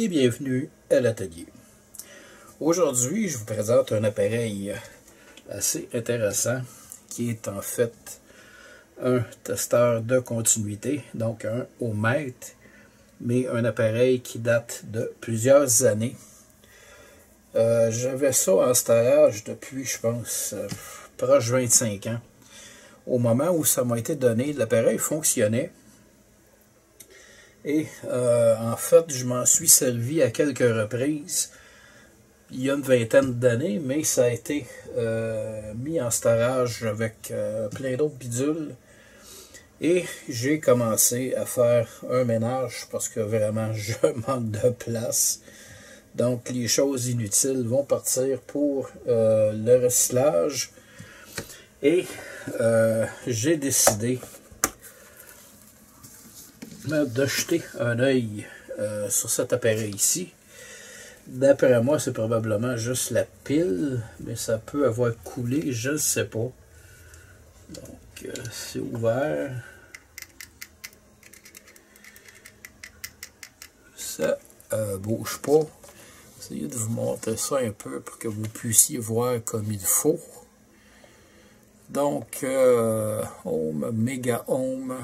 et bienvenue à l'atelier. Aujourd'hui, je vous présente un appareil assez intéressant qui est en fait un testeur de continuité, donc un ohmmètre, mais un appareil qui date de plusieurs années. J'avais ça en storage depuis, je pense, proche de 25 ans. Au moment où ça m'a été donné, l'appareil fonctionnait. Et en fait, je m'en suis servi à quelques reprises il y a une vingtaine d'années, mais ça a été mis en storage avec plein d'autres bidules. Et j'ai commencé à faire un ménage parce que vraiment je manque de place. Donc les choses inutiles vont partir pour le recyclage. Et j'ai décidé de jeter un œil sur cet appareil ici. D'après moi, c'est probablement juste la pile, mais ça peut avoir coulé, je ne sais pas. Donc, c'est ouvert. Ça bouge pas. Essayez de vous montrer ça un peu pour que vous puissiez voir comme il faut. Donc, Ohm, Mega Ohm,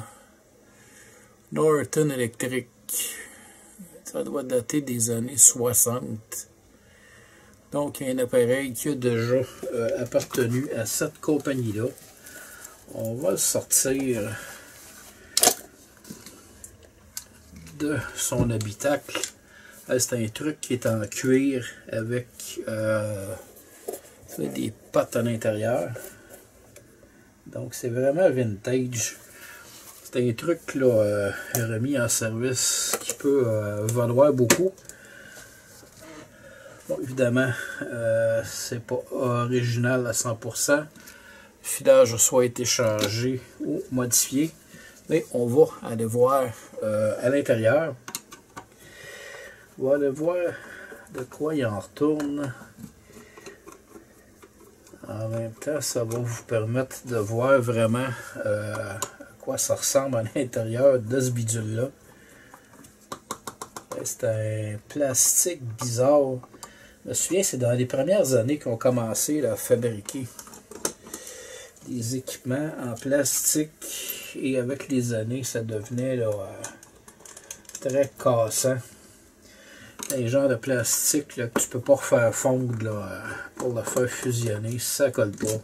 Norton Electric. Ça doit dater des années 60. Donc, un appareil qui a déjà appartenu à cette compagnie-là. On va le sortir de son habitacle. C'est un truc qui est en cuir avec des pattes à l'intérieur. Donc, c'est vraiment vintage. C'est un truc là, remis en service qui peut valoir beaucoup. Bon, évidemment, c'est pas original à 100%. Le filage a soit été changé ou modifié. Mais on va aller voir à l'intérieur. On va aller voir de quoi il en retourne. En même temps, ça va vous permettre de voir vraiment à quoi ça ressemble à l'intérieur de ce bidule-là. C'est un plastique bizarre. Je me souviens, c'est dans les premières années qu'on commençait là, à fabriquer des équipements en plastique. Et avec les années, ça devenait là, très cassant. Un genre de plastique là, que tu peux pas refaire fondre là, pour le faire fusionner, ça colle pas.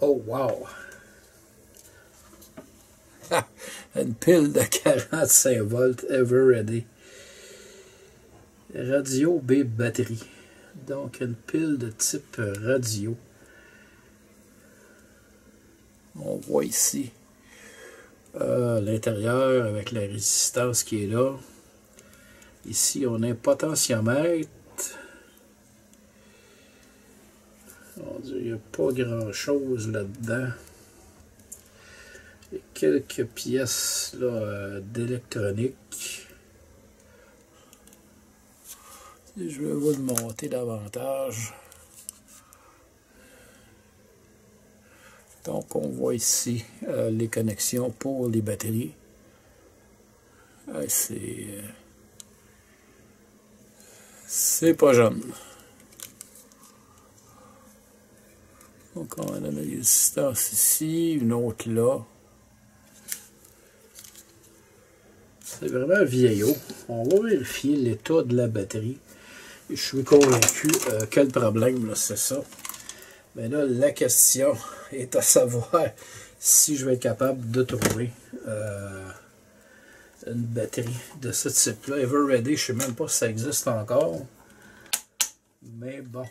Oh wow! Une pile de 45 volts Eveready. Radio B batterie. Donc une pile de type radio. On voit ici l'intérieur avec la résistance qui est là. Ici, on a un potentiomètre. Il n'y a pas grand-chose là-dedans. Il y a quelques pièces d'électronique. Si je vais vous le monter davantage. Donc, on voit ici les connexions pour les batteries. C'est pas jeune. Donc, on a une résistance ici, une autre là. C'est vraiment vieillot. On va vérifier l'état de la batterie. Et je suis convaincu que le problème, c'est ça. Mais là, la question est à savoir si je vais être capable de trouver une batterie de ce type-là. Eveready, je ne sais même pas si ça existe encore. Mais bon.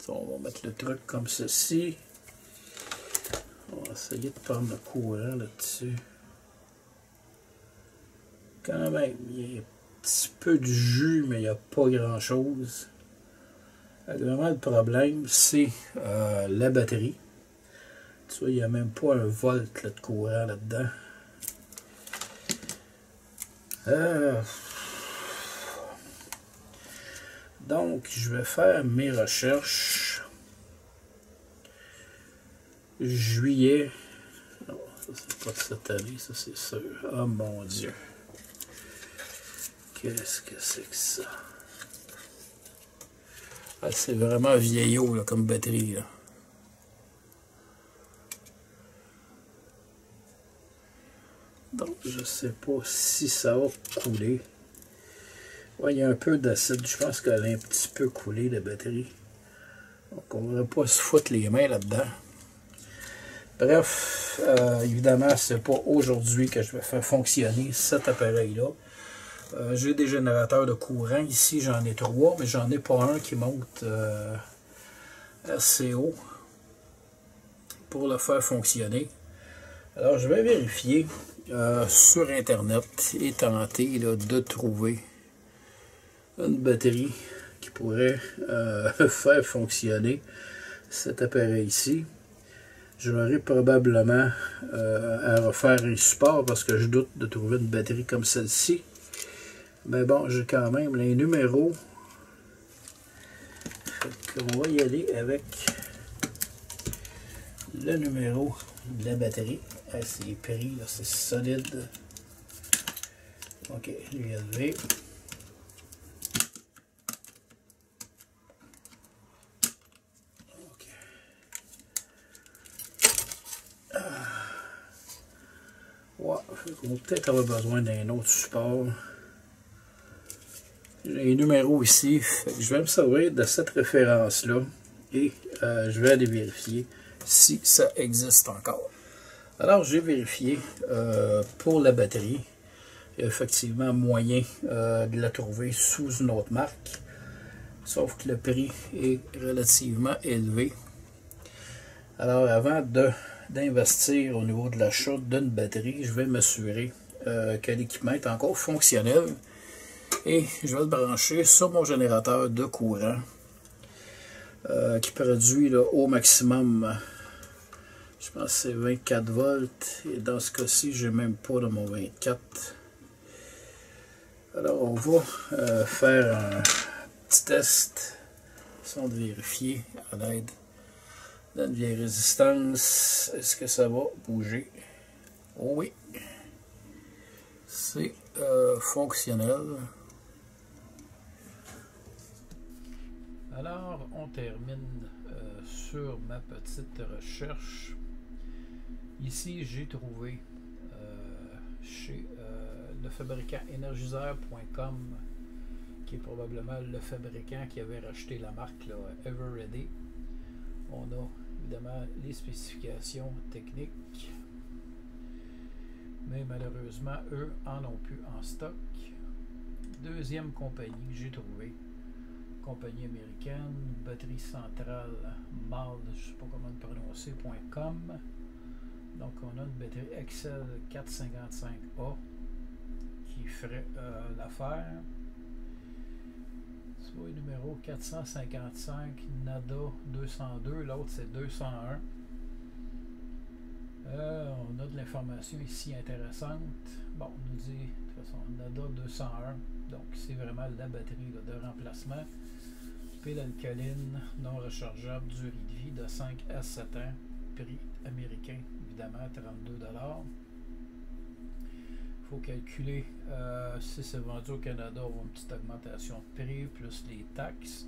On va mettre le truc comme ceci. On va essayer de prendre le courant là-dessus. Quand même, il y a un petit peu de jus, mais il n'y a pas grand-chose. Vraiment, le problème, c'est la batterie. Tu vois, il n'y a même pas un volt là, de courant là-dedans. Donc, je vais faire mes recherches. Juillet. Ça, c'est pas de cette année, ça, c'est sûr. Oh mon Dieu. Qu'est-ce que c'est que ça? Ah, c'est vraiment vieillot là, comme batterie. Là. Donc, je sais pas si ça va couler. Ouais, il y a un peu d'acide. Je pense qu'elle a un petit peu coulé, la batterie. Donc, on ne va pas se foutre les mains là-dedans. Bref, évidemment, c'est pas aujourd'hui que je vais faire fonctionner cet appareil-là. J'ai des générateurs de courant. Ici, j'en ai 3, mais j'en ai pas un qui monte assez haut pour le faire fonctionner. Alors, je vais vérifier sur Internet et tenter là, de trouver une batterie qui pourrait faire fonctionner cet appareil-ci. J'aurai probablement à refaire un support parce que je doute de trouver une batterie comme celle-ci. Mais bon, j'ai quand même les numéros. On va y aller avec le numéro de la batterie. Ah, c'est pris, c'est solide. Ok, l'USB. Ok. Ouais, on va peut-être avoir besoin d'un autre support. J'ai les numéros ici. Je vais me servir de cette référence-là et je vais aller vérifier si ça existe encore. Alors, j'ai vérifié pour la batterie. Il y a effectivement moyen de la trouver sous une autre marque. Sauf que le prix est relativement élevé. Alors, avant d'investir au niveau de l'achat d'une batterie, je vais m'assurer que l'équipement est encore fonctionnel. Et je vais le brancher sur mon générateur de courant qui produit là, au maximum, je pense que c'est 24 volts. Et dans ce cas-ci, je n'ai même pas de mon 24. Alors, on va faire un petit test, sans de vérifier à l'aide d'une vieille résistance. Est-ce que ça va bouger? Oh oui, c'est fonctionnel. Alors, on termine sur ma petite recherche. Ici, j'ai trouvé chez le fabricant énergiseur.com, qui est probablement le fabricant qui avait racheté la marque là, Everready. On a évidemment les spécifications techniques, mais malheureusement, eux en ont plus en stock. Deuxième compagnie que j'ai trouvée, compagnie américaine, batterie centrale MAL, je ne sais pas comment le prononcer, .com. Donc on a une batterie Excel 455A qui ferait l'affaire. Soit numéro 455 NADA 202, l'autre c'est 201. On a de l'information ici intéressante. Bon, on nous dit de toute façon NADA 201, donc c'est vraiment la batterie là, de remplacement. Pile alcaline non rechargeable, durée de vie de 5 à 7 ans, prix américain évidemment 32 $. Il faut calculer si c'est vendu au Canada, on a une petite augmentation de prix plus les taxes.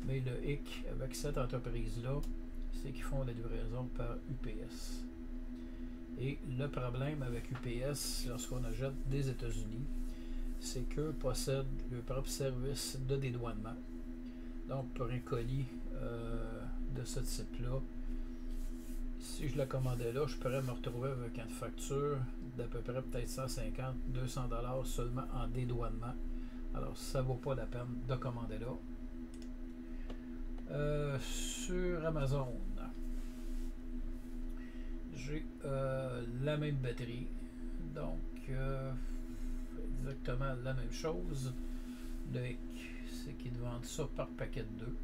Mais le hic avec cette entreprise-là, c'est qu'ils font la livraison par UPS. Et le problème avec UPS, lorsqu'on achète des États-Unis, c'est qu'eux possèdent leur propre service de dédouanement. Donc, pour un colis de ce type-là, si je la commandais là, je pourrais me retrouver avec une facture d'à peu près peut-être 150-200 $ seulement en dédouanement. Alors, ça ne vaut pas la peine de commander là. Sur Amazon, j'ai la même batterie. Donc, exactement la même chose. Le hic, c'est qu'ils te vendent ça par paquet de 2.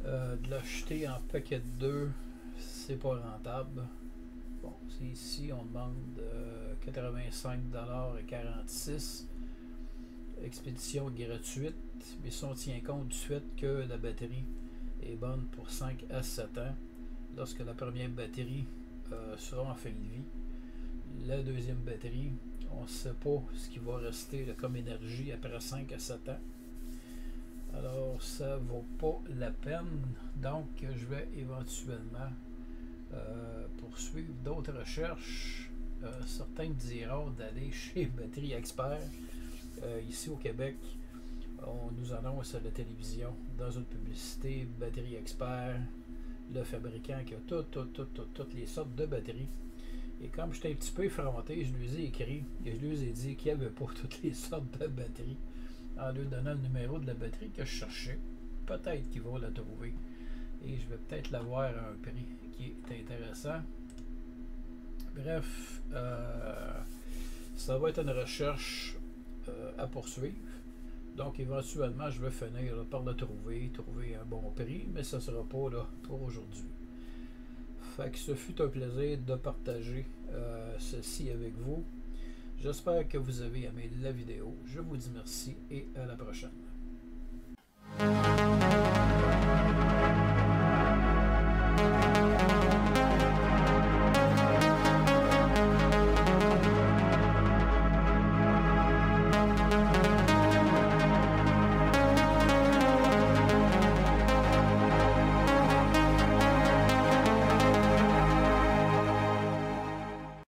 De l'acheter en paquet de 2, c'est pas rentable. Bon, c'est ici, on demande 85,46 $. Expédition gratuite, mais si on tient compte du fait que la batterie est bonne pour 5 à 7 ans, lorsque la première batterie seront en fin de vie. La deuxième batterie, on ne sait pas ce qui va rester comme énergie après 5 à 7 ans. Alors, ça vaut pas la peine. Donc, je vais éventuellement poursuivre d'autres recherches. Certains me diront d'aller chez Batterie Expert. Ici au Québec, on nous annonce à la télévision, dans une publicité, Batterie Expert, le fabricant qui a toutes les sortes de batteries. Et comme j'étais un petit peu effronté, je lui ai écrit et je lui ai dit qu'il n'y avait pas toutes les sortes de batteries, en lui donnant le numéro de la batterie que je cherchais. Peut-être qu'il va la trouver. Et je vais peut-être l'avoir à un prix qui est intéressant. Bref, ça va être une recherche à poursuivre. Donc éventuellement, je vais finir là, par le trouver un bon prix, mais ça ne sera pas là pour aujourd'hui. Fait que ce fut un plaisir de partager ceci avec vous. J'espère que vous avez aimé la vidéo. Je vous dis merci et à la prochaine.